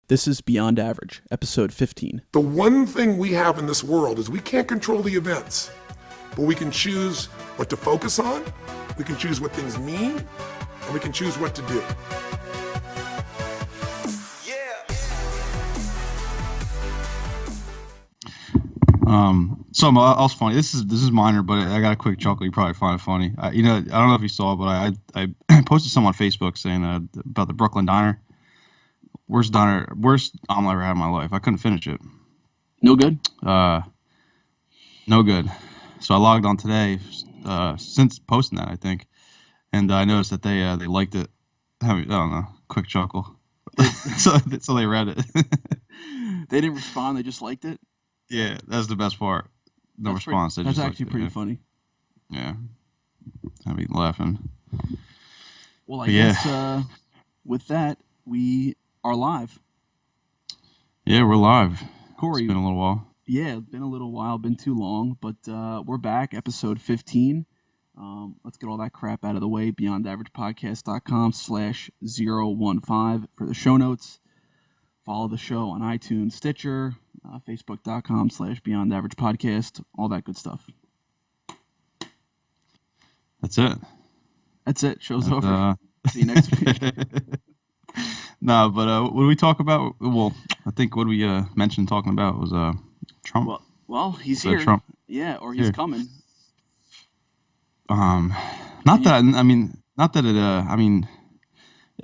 This is Beyond Average, episode 15. The one thing we have in this world is we can't control the events, but we can choose what to focus on, we can choose what things mean, and we can choose what to do. Something else funny. This is minor, but I got a quick chuckle. You probably find it funny. I don't know if you saw it, but I posted something on Facebook saying about the Brooklyn Diner. Worst omelet I ever had in my life. I couldn't finish it. No good? No good. So I logged on today, since posting that, I think, and I noticed that they liked it. I don't know. Quick chuckle. so they read it. They didn't respond. They just liked it. Yeah, that's the best part. No response. That's actually pretty funny. Yeah. I'd be laughing. Well, I guess with that, we are live. Yeah, we're live. Corey. It's been a little while. Yeah, it's been a little while. Been too long, but we're back, episode 15. Let's get all that crap out of the way. BeyondAveragePodcast.com/015 for the show notes. Follow the show on iTunes, Stitcher, Facebook.com/BeyondAveragePodcast, all that good stuff. That's it. Show's over. See you next week. No, but what do we talk about? Well, I think what we mentioned talking about was Trump. Well, he's here. Trump. Yeah, or he's coming. Not that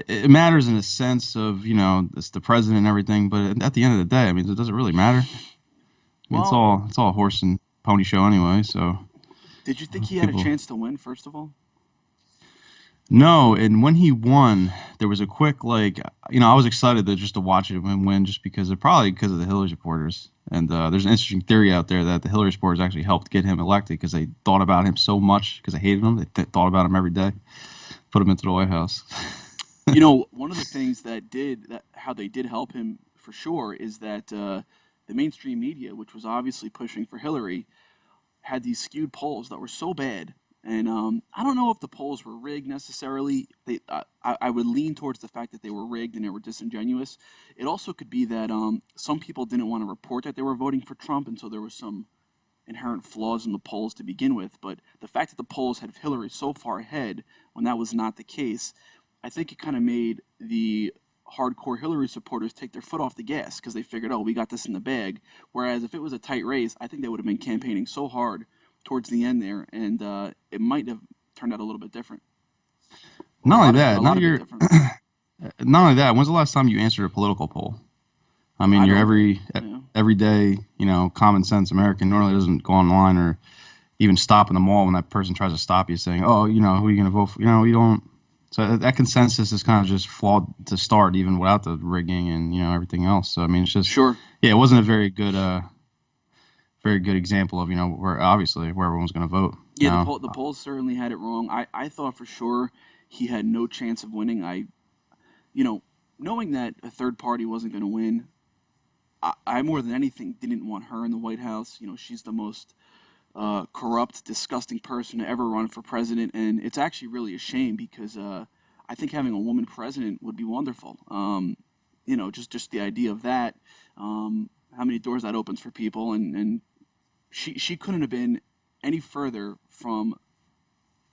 it matters in a sense of, it's the president and everything, but at the end of the day, does it really matter? It's all a horse and pony show anyway. So, did you think he had a chance to win? First of all, no. And when he won, there was a quick I was excited to watch him win, just because of the Hillary supporters. And there's an interesting theory out there that the Hillary supporters actually helped get him elected because they thought about him so much because they hated him. They thought about him every day, put him into the White House. One of the things how they did help him for sure is that the mainstream media, which was obviously pushing for Hillary, had these skewed polls that were so bad. And I don't know if the polls were rigged necessarily. I would lean towards the fact that they were rigged and they were disingenuous. It also could be that some people didn't want to report that they were voting for Trump, and so there was some inherent flaws in the polls to begin with. But the fact that the polls had Hillary so far ahead when that was not the case, I think it kind of made the hardcore Hillary supporters take their foot off the gas because they figured, we got this in the bag. Whereas if it was a tight race, I think they would have been campaigning so hard towards the end there, and it might have turned out a little bit different. Not only that, when's the last time you answered a political poll? You're everyday, common sense American normally doesn't go online or even stop in the mall when that person tries to stop you saying, who are you going to vote for? You don't. So that consensus is kind of just flawed to start, even without the rigging and everything else. So it's just sure. Yeah, it wasn't a very good example of where everyone's going to vote. Yeah, the polls certainly had it wrong. I thought for sure he had no chance of winning. Knowing that a third party wasn't going to win, I more than anything didn't want her in the White House. She's the most corrupt, disgusting person to ever run for president, and it's actually really a shame because I think having a woman president would be wonderful. Just the idea of that, how many doors that opens for people, and she couldn't have been any further from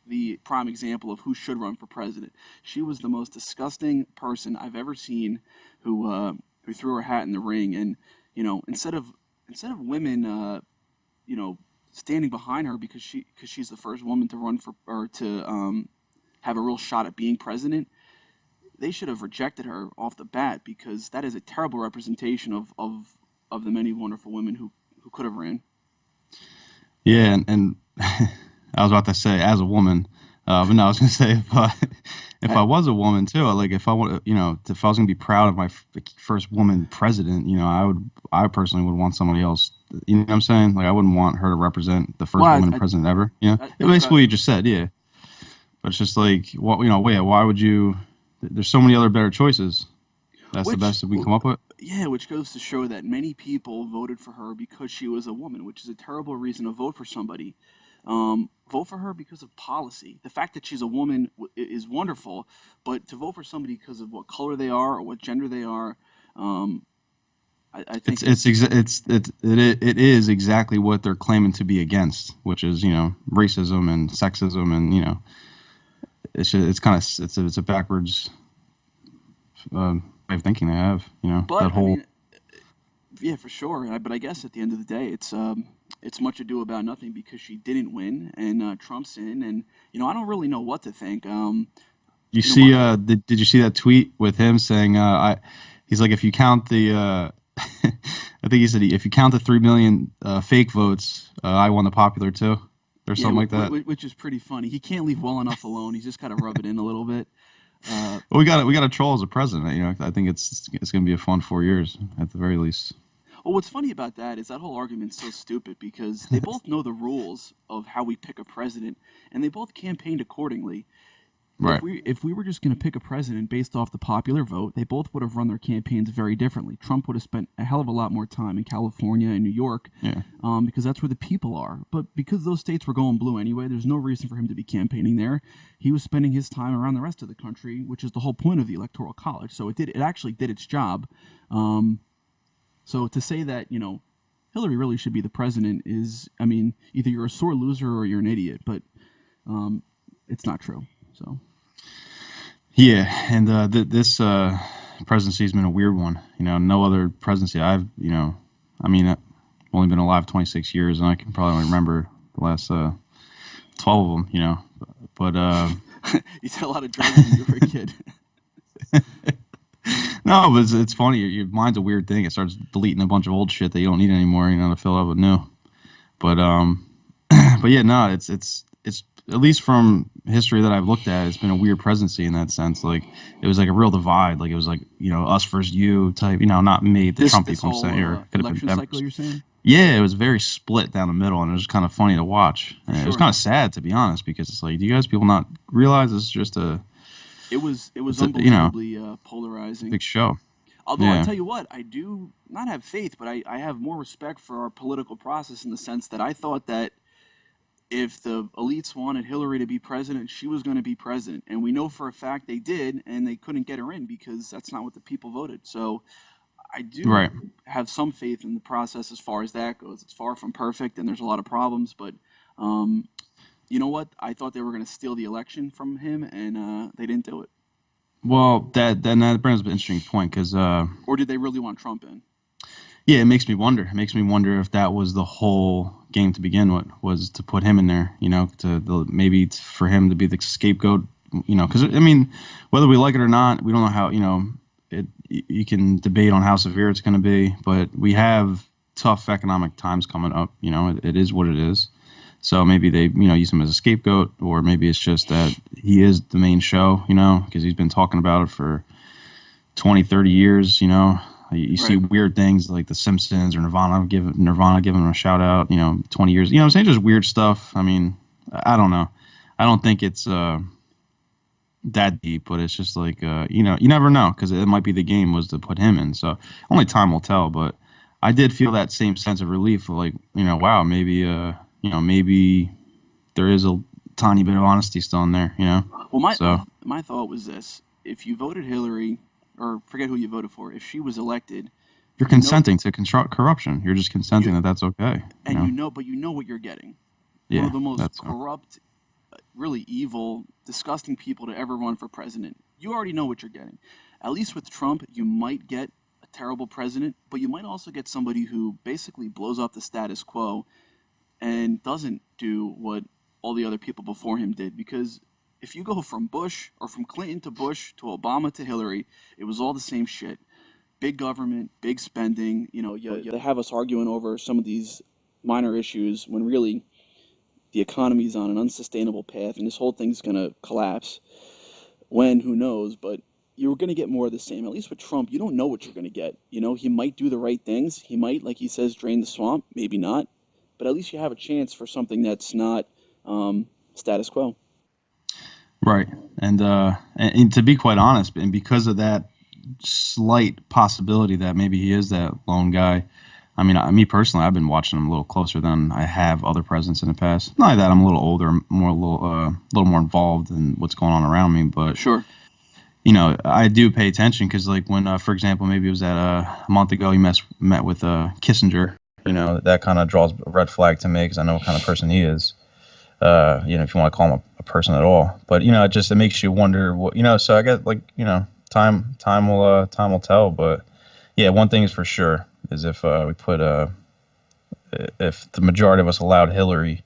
the prime example of who should run for president. She was the most disgusting person I've ever seen who threw her hat in the ring, and instead of women standing behind her because she's the first woman to run for or to have a real shot at being president, they should have rejected her off the bat because that is a terrible representation of the many wonderful women who could have ran. Yeah, and I was about to say as a woman, but no, I was going to say if I was a woman too, if I want if I was going to be proud of my first woman president, I personally would want somebody else. You know what I'm saying? I wouldn't want her to represent the first woman president ever. Basically what you just said, yeah. But it's just why would you? There's so many other better choices. That's the best that we can come up with. Yeah, which goes to show that many people voted for her because she was a woman, which is a terrible reason to vote for somebody. Vote for her because of policy. The fact that she's a woman is wonderful, but to vote for somebody because of what color they are or what gender they are, Um, I think It is exactly what they're claiming to be against, which is racism and sexism, and it's kind of it's a backwards way of thinking they have. but That I whole mean, yeah, for sure. But I guess at the end of the day, it's much ado about nothing because she didn't win and Trump's in, and I don't really know what to think. you You know, see did you see that tweet with him saying he's like, if you count the I think he said, if you count the 3 million fake votes, I won the popular too, or yeah, something like that. which is pretty funny. He can't leave well enough alone. He's just got to rub it in a little bit. Well, we got a troll as a president. I think it's going to be a fun 4 years at the very least. Well, what's funny about that is that whole argument's so stupid because they both know the rules of how we pick a president, and they both campaigned accordingly. Right. If we were just going to pick a president based off the popular vote, they both would have run their campaigns very differently. Trump would have spent a hell of a lot more time in California and New York, Yeah. because that's where the people are. But because those states were going blue anyway, there's no reason for him to be campaigning there. He was spending his time around the rest of the country, which is the whole point of the Electoral College. So it actually did its job. So to say that Hillary really should be the president is, I mean, either you're a sore loser or you're an idiot. But it's not true. So. Yeah, and this presidency has been a weird one. No other presidency I've I've only been alive 26 years, and I can probably only remember the last 12 of them. But You did a lot of drugs when you were a kid. no, but it's funny. Your mind's a weird thing. It starts deleting a bunch of old shit that you don't need anymore, to fill up with new. But but yeah, no, it's at least from history that I've looked at, it's been a weird presidency in that sense. Like, it was like a real divide. Like, it was like, us versus you type, not me, the Trump people, I'm whole, saying, or could have election been cycle, you're saying? Yeah, it was very split down the middle, and it was kind of funny to watch. And it was Sure. kind of sad, to be honest, because it's like, do you guys people not realize this is just a It was it's a, unbelievably polarizing. big show? Although I Yeah. tell you what, I do not have faith, but I have more respect for our political process in the sense that I thought that if the elites wanted Hillary to be president, she was going to be president. And we know for a fact they did, and they couldn't get her in because that's not what the people voted. So I do Right. have some faith in the process as far as that goes. It's far from perfect, and there's a lot of problems, but you know what? I thought they were going to steal the election from him, and they didn't do it. Well, that brings up an interesting point, because Or did they really want Trump in? yeah, it makes me wonder. It makes me wonder if that was the whole game to begin with, was to put him in there, maybe for him to be the scapegoat, because whether we like it or not, we don't know how, you can debate on how severe it's going to be, but we have tough economic times coming up. It is what it is. So maybe they, use him as a scapegoat, or maybe it's just that he is the main show, because he's been talking about it for 20, 30 years, You see Right. weird things like The Simpsons or Nirvana giving him a shout out, 20 years. I'm saying, just weird stuff. I mean, I don't know. I don't think it's that deep, but it's just like, you never know, because it might be the game was to put him in. So only time will tell. But I did feel that same sense of relief, like, wow, maybe, maybe there is a tiny bit of honesty still in there, Well, So my thought was this: if you voted Hillary, or forget who you voted for, if she was elected, you're you know, consenting to corruption. You're just consenting that that's okay. but you know what you're getting. One Yeah, of the most that's corrupt, really evil, disgusting people to ever run for president. You already know what you're getting. At least with Trump, you might get a terrible president, but you might also get somebody who basically blows up the status quo and doesn't do what all the other people before him did. Because if you go from Bush or from Clinton to Bush to Obama to Hillary, it was all the same shit. Big government, big spending. You have us arguing over some of these minor issues when really the economy's on an unsustainable path and this whole thing's going to collapse. When, who knows? But you're going to get more of the same. At least with Trump, you don't know what you're going to get. He might do the right things. He might, like he says, drain the swamp. Maybe not. But at least you have a chance for something that's not status quo. right. And to be quite honest, and because of that slight possibility that maybe he is that lone guy, me personally, I've been watching him a little closer than I have other presidents in the past. Not that I'm a little older, a little more involved in what's going on around me, but Sure. I do pay attention because, like, when, for example, maybe it was that a month ago, he met with Kissinger. That kind of draws a red flag to me because I know what kind of person he is. If you want to call him a person at all, but it makes you wonder what. So I guess, like, time will tell. But yeah, one thing is for sure is if if the majority of us allowed Hillary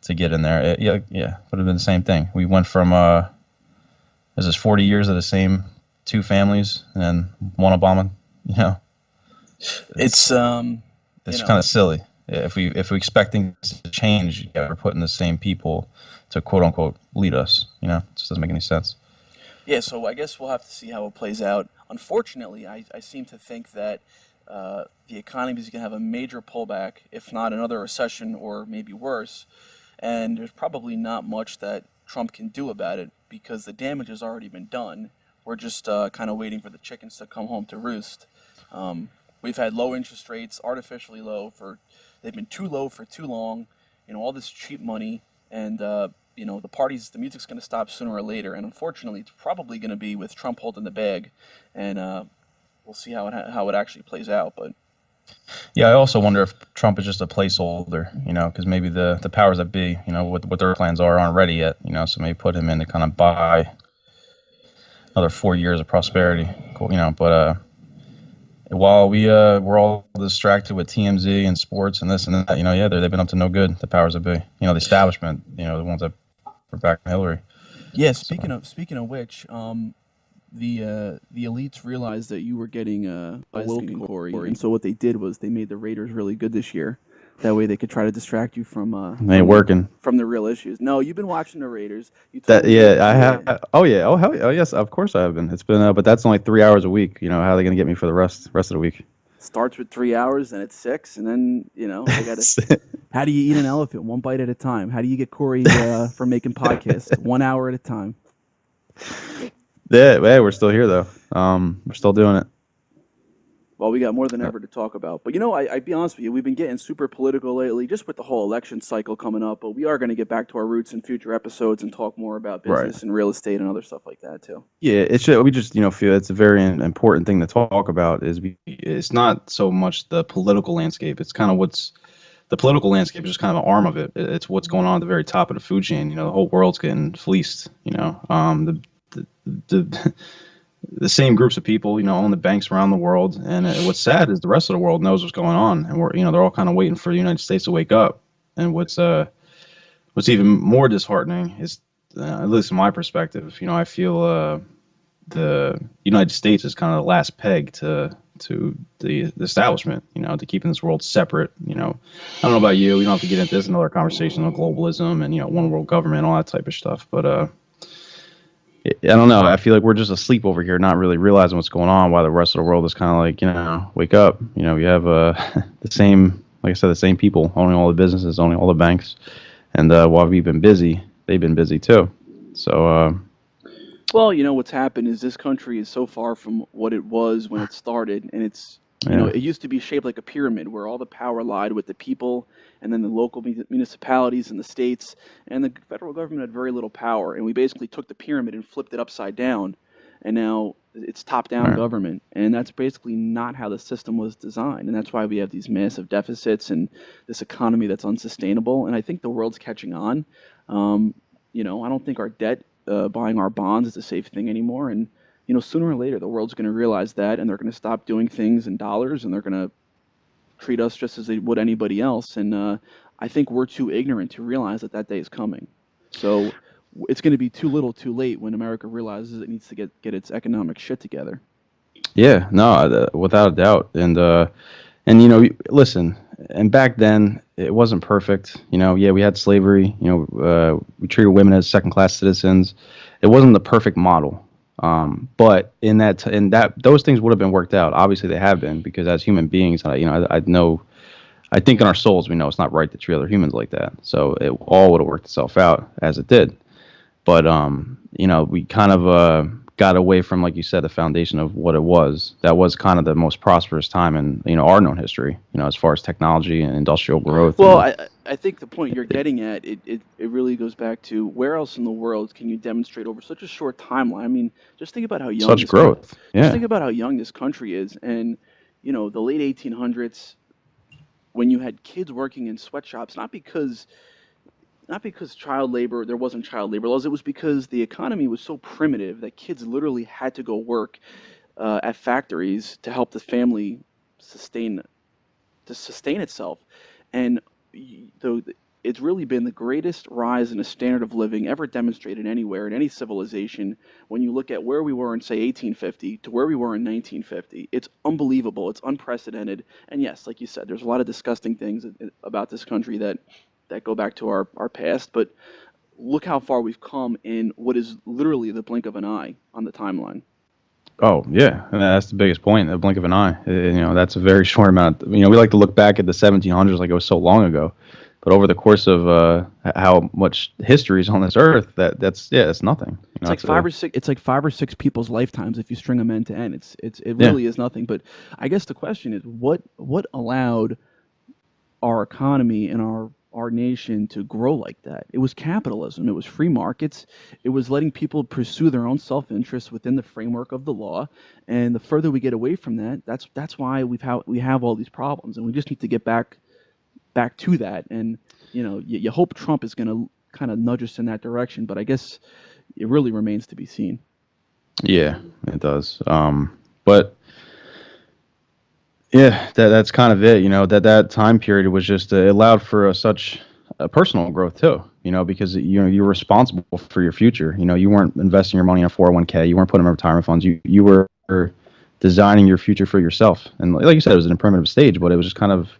to get in there, would have been the same thing. We went from is this 40 years of the same two families and then one Obama? It's kind of silly. If we expect things to change, we're putting the same people to quote unquote lead us. It just doesn't make any sense. Yeah, so I guess we'll have to see how it plays out. Unfortunately, I seem to think that the economy is going to have a major pullback, if not another recession or maybe worse. And there's probably not much that Trump can do about it because the damage has already been done. We're just kind of waiting for the chickens to come home to roost. We've had low interest rates, artificially low they've been too low for too long. All this cheap money, and the music's going to stop sooner or later. And unfortunately, it's probably going to be with Trump holding the bag, and we'll see how it actually plays out. But yeah, I also wonder if Trump is just a placeholder, because maybe the powers that be, what their plans aren't ready yet, so maybe put him in to kind of buy another 4 years of prosperity. Cool, but while we're all distracted with TMZ and sports and this and that, they've been up to no good. The powers that be, the establishment, the ones that were backing Hillary. Yeah, speaking of which, the elites realized that you were getting a Wilkin, Corey, and so what they did was they made the Raiders really good this year. That way they could try to distract you from from the real issues. No, you've been watching the Raiders. I have. Oh yeah. Oh yes. Of course I have been. It's been. But that's only 3 hours a week. How are they going to get me for the rest of the week? Starts with 3 hours and it's 6, and then they got to. How do you eat an elephant? One bite at a time. How do you get Corey from making podcasts 1 hour at a time? Yeah, we're still here though. We're still doing it. Well, we got more than ever to talk about. But I'd be honest with you, we've been getting super political lately, just with the whole election cycle coming up. But we are going to get back to our roots in future episodes and talk more about business and real estate and other stuff like that too. Yeah, we just feel it's a very important thing to talk about. It's not so much the political landscape. It's kind of the political landscape is just kind of an arm of it. It's what's going on at the very top of the food chain. The whole world's getting fleeced. The same groups of people, own the banks around the world. And what's sad is the rest of the world knows what's going on, and they're all kind of waiting for the United States to wake up. And what's even more disheartening is, at least from my perspective, I feel the United States is kind of the last peg to the establishment, to keeping this world separate. I don't know about you. We don't have to get into this another conversation on globalism and one world government, all that type of stuff, but I don't know. I feel like we're just asleep over here, not really realizing what's going on, while the rest of the world is kind of like, wake up. We have the same, like I said, the same people owning all the businesses, owning all the banks. And while we've been busy, they've been busy too. So, well, what's happened is this country is so far from what it was when it started, and it's it used to be shaped like a pyramid where all the power lied with the people, and then the local municipalities and the states, and the federal government had very little power. And we basically took the pyramid and flipped it upside down, and now it's top-down government. And that's basically not how the system was designed. And that's why we have these massive deficits and this economy that's unsustainable. And I think the world's catching on. I don't think our debt, buying our bonds, is a safe thing anymore. And sooner or later, the world's going to realize that, and they're going to stop doing things in dollars, and they're going to treat us just as they would anybody else. And I think we're too ignorant to realize that day is coming. So it's going to be too little too late when America realizes it needs to get its economic shit together. Yeah, no, without a doubt. And listen, and back then it wasn't perfect. Yeah, we had slavery. We treated women as second-class citizens. It wasn't the perfect model. But in that those things would have been worked out. Obviously, they have been, because as human beings, I think in our souls we know it's not right to treat other humans like that. So it all would have worked itself out as it did. But we kind of got away from, like you said, the foundation of what it was. That was kind of the most prosperous time in our known history. As far as technology and industrial growth. Well, I think the point you're getting at, it really goes back to where else in the world can you demonstrate over such a short timeline? I mean, just think about how young such growth. just Yeah. think about how young this country is, and the late 1800s, when you had kids working in sweatshops, not because child labor, there wasn't child labor laws. It was because the economy was so primitive that kids literally had to go work at factories to help the family sustain sustain itself. And though it's really been the greatest rise in a standard of living ever demonstrated anywhere in any civilization. When you look at where we were in, say, 1850 to where we were in 1950, it's unbelievable. It's unprecedented. And yes, like you said, there's a lot of disgusting things about this country that go back to our past. But look how far we've come in what is literally the blink of an eye on the timeline. Oh yeah, and that's the biggest point. The blink of an eye. That's a very short amount. We like to look back at the 1700s like it was so long ago, but over the course of how much history is on this earth, it's nothing. It's like five or six. It's like 5 or 6 people's lifetimes if you string them end to end. It really is nothing. But I guess the question is, what allowed our economy and our nation to grow like that? It was capitalism. It was free markets. It was letting people pursue their own self-interest within the framework of the law. And the further we get away from that, that's why we have all these problems. And we just need to get back to that. And you hope Trump is going to kind of nudge us in that direction. But I guess it really remains to be seen. Yeah, it does. But yeah, that's kind of it. That time period was just it allowed for such a personal growth too. Because you're responsible for your future. You weren't investing your money in a 401k. You weren't putting them in retirement funds. You were designing your future for yourself. And like you said, it was in a primitive stage, but it was just kind of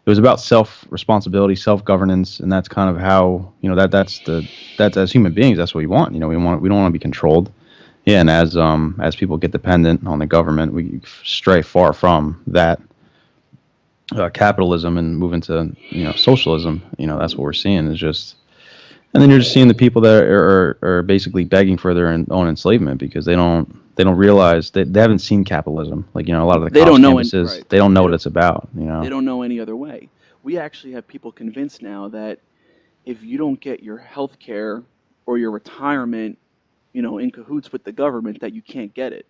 it was about self responsibility, self governance, and that's kind of how that's as human beings, that's what we want. We don't want to be controlled. Yeah, and as people get dependent on the government, we stray far from that capitalism and move into socialism. That's what we're seeing is just, and then you're just seeing the people that are basically begging for their own enslavement because they don't realize they haven't seen capitalism. Like a lot of the They college don't know campuses, right. they don't know what it's about. They don't know any other way. We actually have people convinced now that if you don't get your health care or your retirement, in cahoots with the government, that you can't get it.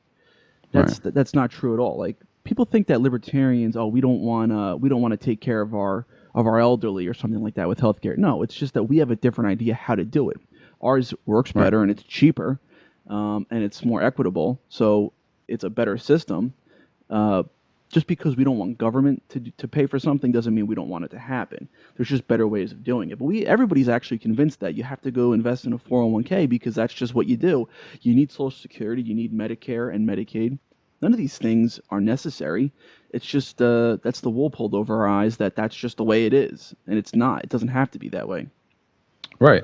That's not true at all. Like, people think that libertarians, we don't want to take care of our elderly or something like that with healthcare. No, it's just that we have a different idea how to do it. Ours works better and it's cheaper, and it's more equitable. So it's a better system. Just because we don't want government to pay for something doesn't mean we don't want it to happen. There's just better ways of doing it. But everybody's actually convinced that you have to go invest in a 401k because that's just what you do. You need Social Security, you need Medicare and Medicaid. None of these things are necessary. It's just that's the wool pulled over our eyes that's just the way it is, and it's not. It doesn't have to be that way. Right.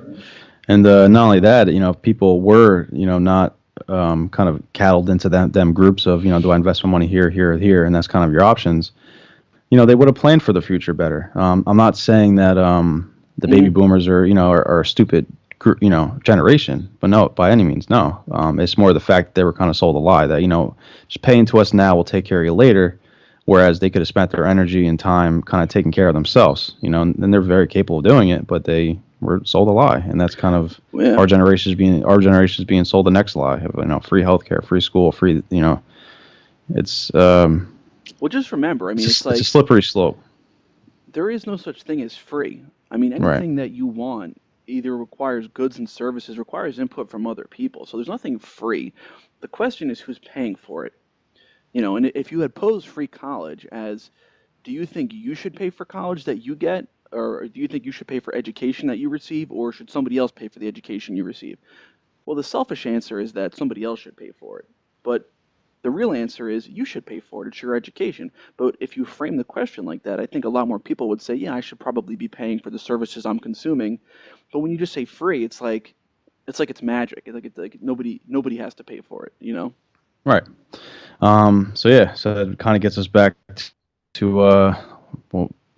And not only that, people were not kind of cattled into them groups of, do I invest my money here, here, and that's kind of your options. They would have planned for the future better. I'm not saying that the baby boomers are a stupid generation, but no, by any means, no. It's more the fact that they were kind of sold a lie that just pay into us now, we'll take care of you later, whereas they could have spent their energy and time kind of taking care of themselves. And they're very capable of doing it, but they were sold a lie, and that's kind of our generation is being sold the next lie of free healthcare, free school, free it's well, just remember, it's like a slippery slope. There is no such thing as free. Anything that you want either requires goods and services, requires input from other people. So there's nothing free. The question is who's paying for it. And if you had posed free college as, do you think you should pay for college that you get? Or do you think you should pay for education that you receive, or should somebody else pay for the education you receive? Well, the selfish answer is that somebody else should pay for it. But the real answer is you should pay for it. It's your education. But if you frame the question like that, I think a lot more people would say, yeah, I should probably be paying for the services I'm consuming. But when you just say free, it's like it's magic. It's like nobody has to pay for it, Right. So it kind of gets us back to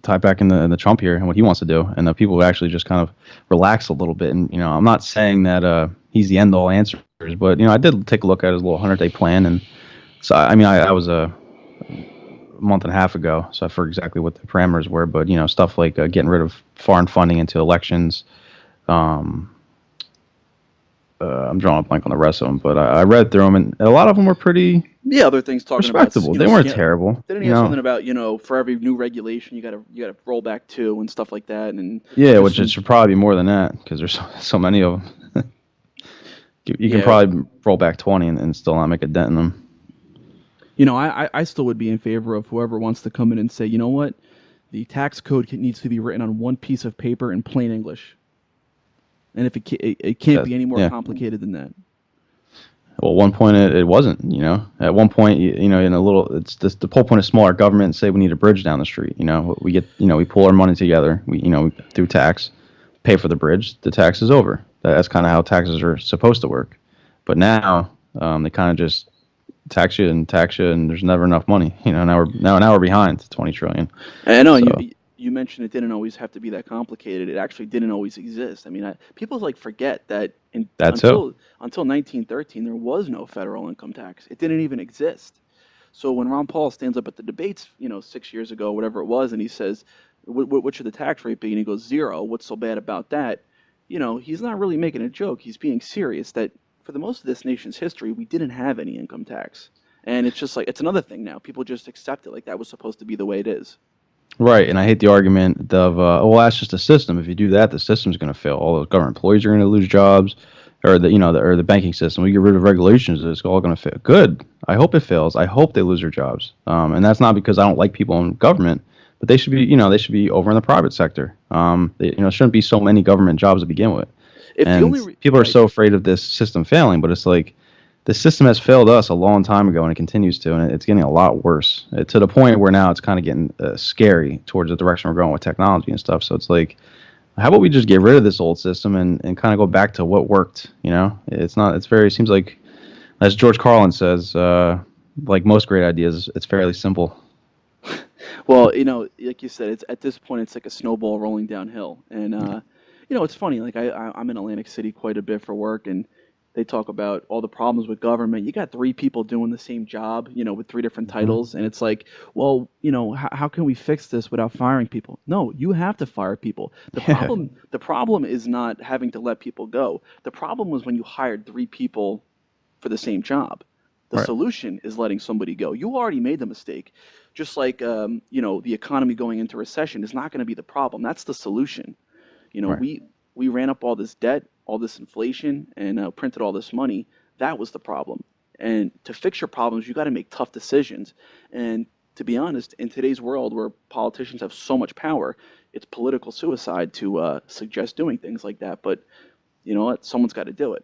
tie back in the Trump here and what he wants to do, and the people who actually just kind of relax a little bit. And I'm not saying that he's the end all answers. But I did take a look at his little 100-day plan, and so I mean, I was a month and a half ago, so I forget exactly what the parameters were. But stuff like getting rid of foreign funding into elections. Um, I'm drawing a blank on the rest of them, but I read through them, and a lot of them were pretty Yeah, other things talking about respectable. They weren't terrible. Didn't he have something about for every new regulation you gotta roll back 2 and stuff like that, and Yeah, which it should probably be more than that because there's so many of them. You can probably roll back 20 and still not make a dent in them. I still would be in favor of whoever wants to come in and say, you know what, the tax code needs to be written on one piece of paper in plain English, and if it can't be any more complicated than that. Well, at one point it wasn't. At one point, in a little, it's just the whole point of smaller government. Say we need a bridge down the street. We get, we pull our money together. We, through tax, pay for the bridge. The tax is over. That's kind of how taxes are supposed to work. But now, they kind of just tax you, and there's never enough money. Now we're behind 20 trillion. I know. So. You mentioned it didn't always have to be that complicated. It actually didn't always exist. I mean, people forget that until 1913 there was no federal income tax. It didn't even exist. So when Ron Paul stands up at the debates, 6 years ago, whatever it was, and he says, "What should the tax rate be?" and he goes 0. What's so bad about that? He's not really making a joke. He's being serious. That for the most of this nation's history, we didn't have any income tax, and it's just it's another thing now. People just accept it like that was supposed to be the way it is. Right, and I hate the argument of, well, that's just a system. If you do that, the system's going to fail. All those government employees are going to lose jobs, or the banking system. We get rid of regulations, it's all going to fail. Good. I hope it fails. I hope they lose their jobs. And that's not because I don't like people in government, but they should be, they should be over in the private sector. Shouldn't be so many government jobs to begin with. People are so afraid of this system failing, but it's like, the system has failed us a long time ago, and it continues to, and it's getting a lot worse to the point where now it's kind of getting scary towards the direction we're going with technology and stuff. So it's like, how about we just get rid of this old system and kind of go back to what worked? It seems like, as George Carlin says, like most great ideas, it's fairly simple. Well, like you said, at this point, it's like a snowball rolling downhill. And, it's funny, like I'm in Atlantic City quite a bit for work, and they talk about all the problems with government. You got 3 people doing the same job, with 3 different titles. And it's like, well, how can we fix this without firing people? No, you have to fire people. The problem is not having to let people go. The problem was when you hired 3 people for the same job. The solution is letting somebody go. You already made the mistake. Just like, the economy going into recession is not going to be the problem. That's the solution. We ran up all this debt, all this inflation, and printed all this money. That was the problem. And to fix your problems, you got to make tough decisions. And to be honest, in today's world where politicians have so much power, it's political suicide to suggest doing things like that. But you know what? Someone's got to do it.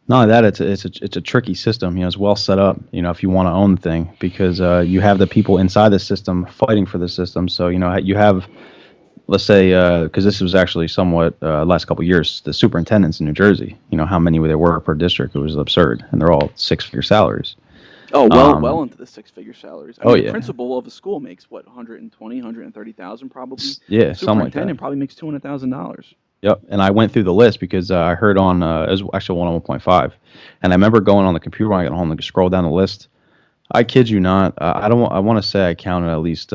Not only that, it's a tricky system. It's well set up. If you want to own the thing, because you have the people inside the system fighting for the system. So you have. Let's say, because this was actually somewhat last couple of years, the superintendents in New Jersey, how many there were per district, it was absurd, and they're all 6-figure salaries. Oh, well into the 6-figure salaries. The principal of a school makes what, 120, 130,000 probably. Yeah, something like that. Superintendent probably makes $200,000. Yep, and I went through the list because I heard on it was actually 101.5, and I remember going on the computer when I got home to scroll down the list. I kid you not, I want to say I counted at least.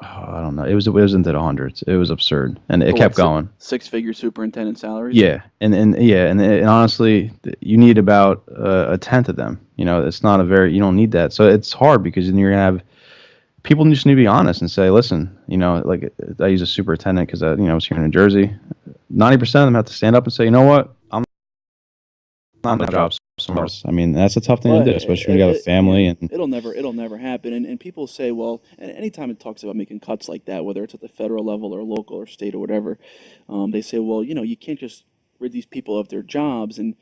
I don't know. It was into the hundreds. It was absurd, and it kept going. 6-figure superintendent salaries. Yeah, and honestly, you need about a tenth of them. It's not you don't need that. So it's hard because then you're gonna have people just need to be honest and say, listen, like I use a superintendent because I was here in New Jersey. 90% of them have to stand up and say, you know what, I'm not on the job somewhere else. I mean, that's a tough thing to do, especially when you got a family. And it'll never happen. And people say, well, and anytime it talks about making cuts like that, whether it's at the federal level or local or state or whatever, they say, well, you can't just rid these people of their jobs. And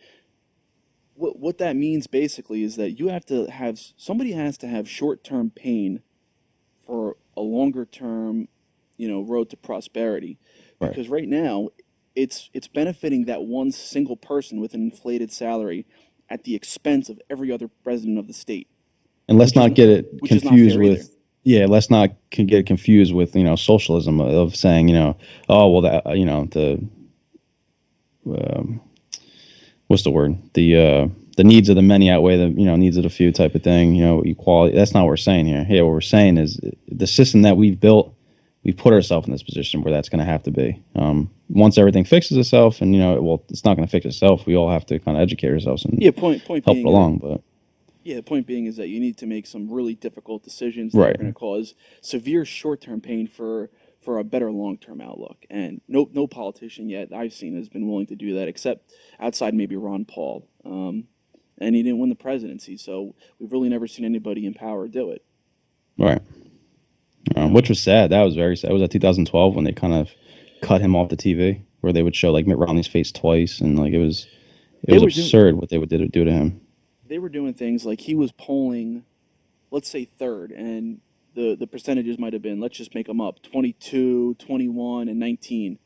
what that means basically is that somebody has to have short-term pain for a longer-term, road to prosperity. Because right now, it's benefiting that one single person with an inflated salary at the expense of every other resident of the state. And let's not get it confused with, let's not get it confused with, socialism of saying, oh, well, that, um, what's the word? The needs of the many outweigh the needs of the few type of thing. Equality. That's not what we're saying here. Here, what we're saying is the system that we've built, we've put ourselves in this position where that's going to have to be. Once everything fixes itself, and it's not going to fix itself. We all have to kind of educate ourselves and Yeah, point help being it along. But yeah, the point being is that you need to make some really difficult decisions that are right, going to cause severe short-term pain for a better long-term outlook. And no politician yet I've seen has been willing to do that, except outside maybe Ron Paul. And he didn't win the presidency, so we've really never seen anybody in power do it. right. You know, Which was sad. That was very sad. It was at 2012 when they kind of cut him off the TV, where they would show like Mitt Romney's face twice, and like it was they were doing absurd what they would do to him. they were doing things like he was polling, let's say third, and the percentages might have been, let's just make them up, 22, 21, and 19.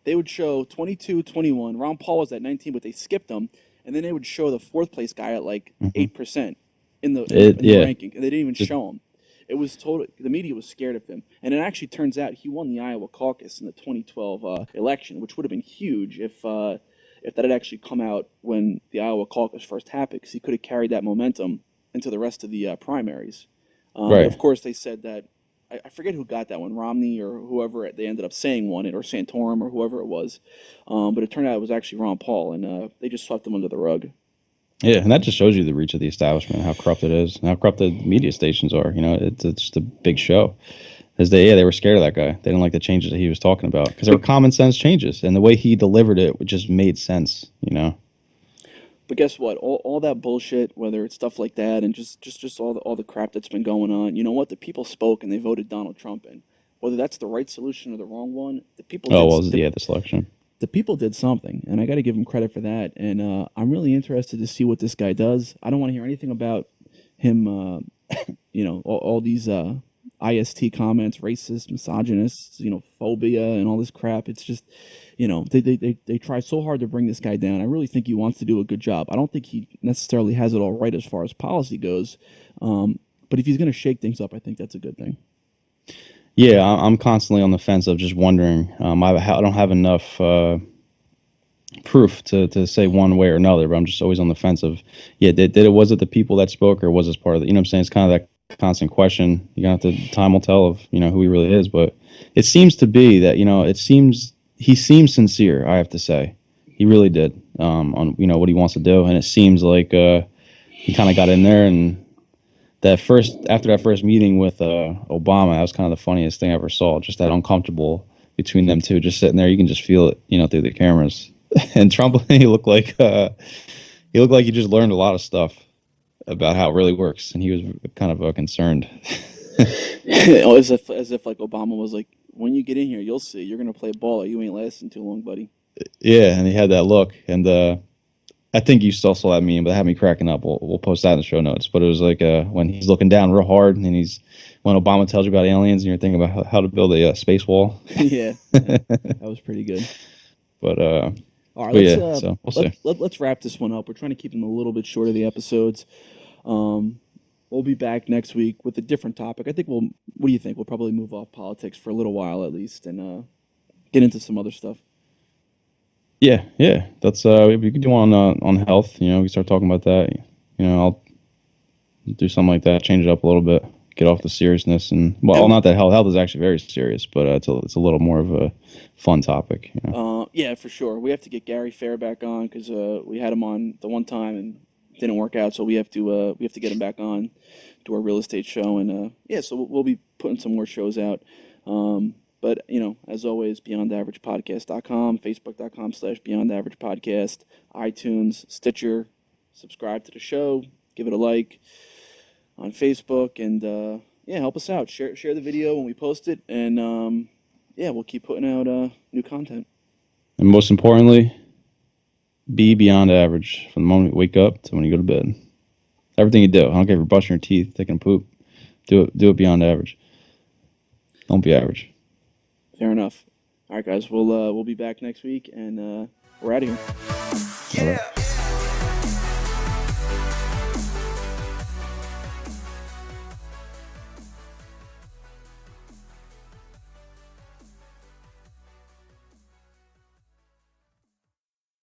They would show 22, 21. Ron Paul was at 19, but they skipped him, and then they would show the fourth place guy at like Hmm. 8% in the Yeah, ranking, and they didn't even show him. It was total. The media was scared of him, and it actually turns out he won the Iowa caucus in the 2012 election, which would have been huge if that had actually come out when the Iowa caucus first happened, because he could have carried that momentum into the rest of the primaries. But right. of course, they said that I forget who got that one, Romney or whoever they ended up saying won it, or Santorum or whoever it was. But it turned out it was actually Ron Paul, and they just swept him under the rug. Yeah, and that just shows you the reach of the establishment, how corrupt it is, and how corrupt the media stations are. It's just a big show. As they were scared of that guy. They didn't like the changes that he was talking about because they were common sense changes, and the way he delivered it just made sense. But guess what? All that bullshit, whether it's stuff like that, and just all the crap that's been going on. You know what? The people spoke and they voted Donald Trump in. Whether that's the right solution or the wrong one, the people Oh did. well, yeah, the selection. The people did something, and I got to give him credit for that. And I'm really interested to see what this guy does. I don't want to hear anything about him. All these IST comments, racist, misogynist, phobia, and all this crap. It's just, they try so hard to bring this guy down. I really think he wants to do a good job. I don't think he necessarily has it all right as far as policy goes. But if he's going to shake things up, I think that's a good thing. Yeah, I'm constantly on the fence of just wondering. I don't have enough proof to say one way or another, but I'm just always on the fence of, was it the people that spoke, or was this part of the, what I'm saying? It's kind of that constant question. You're gonna have to, time will tell of, who he really is, but it seems to be that, he seems sincere, I have to say. He really did, on, what he wants to do. And it seems like, he kind of got in there, and after that first meeting with Obama, that was kind of the funniest thing I ever saw. Just that uncomfortable between them two, just sitting there. You can just feel it, through the cameras. And Trump, he looked like he just learned a lot of stuff about how it really works, and he was kind of concerned. as if like Obama was like, when you get in here, you'll see. You're gonna play ball, or you ain't lasting too long, buddy. Yeah, and he had that look, and I think you still saw that meme, but it had me cracking up. We'll post that in the show notes. But it was like when he's looking down real hard, and when Obama tells you about aliens, and you're thinking about how to build a space wall. Yeah, that was pretty good. But all right, so we'll see. Let's wrap this one up. We're trying to keep them a little bit short of the episodes. We'll be back next week with a different topic. I think what do you think? We'll probably move off politics for a little while at least, and get into some other stuff. Yeah. That's we could do on health. We start talking about that. I'll do something like that. Change it up a little bit. Get off the seriousness, and not that health is actually very serious, but it's a little more of a fun topic. Yeah, for sure. We have to get Gary Fair back on because we had him on the one time and it didn't work out. So we have to get him back on to our real estate show, and so we'll be putting some more shows out. But as always, BeyondAveragePodcast.com, Facebook.com/BeyondAveragePodcast, iTunes, Stitcher. Subscribe to the show, give it a like on Facebook, and help us out. Share the video when we post it, and we'll keep putting out new content. And most importantly, be beyond average from the moment you wake up to when you go to bed. Everything you do, I don't care if you're brushing your teeth, taking a poop, do it beyond average. Don't be average. Fair enough. All right, guys, we'll be back next week, and we're out of here. Yeah.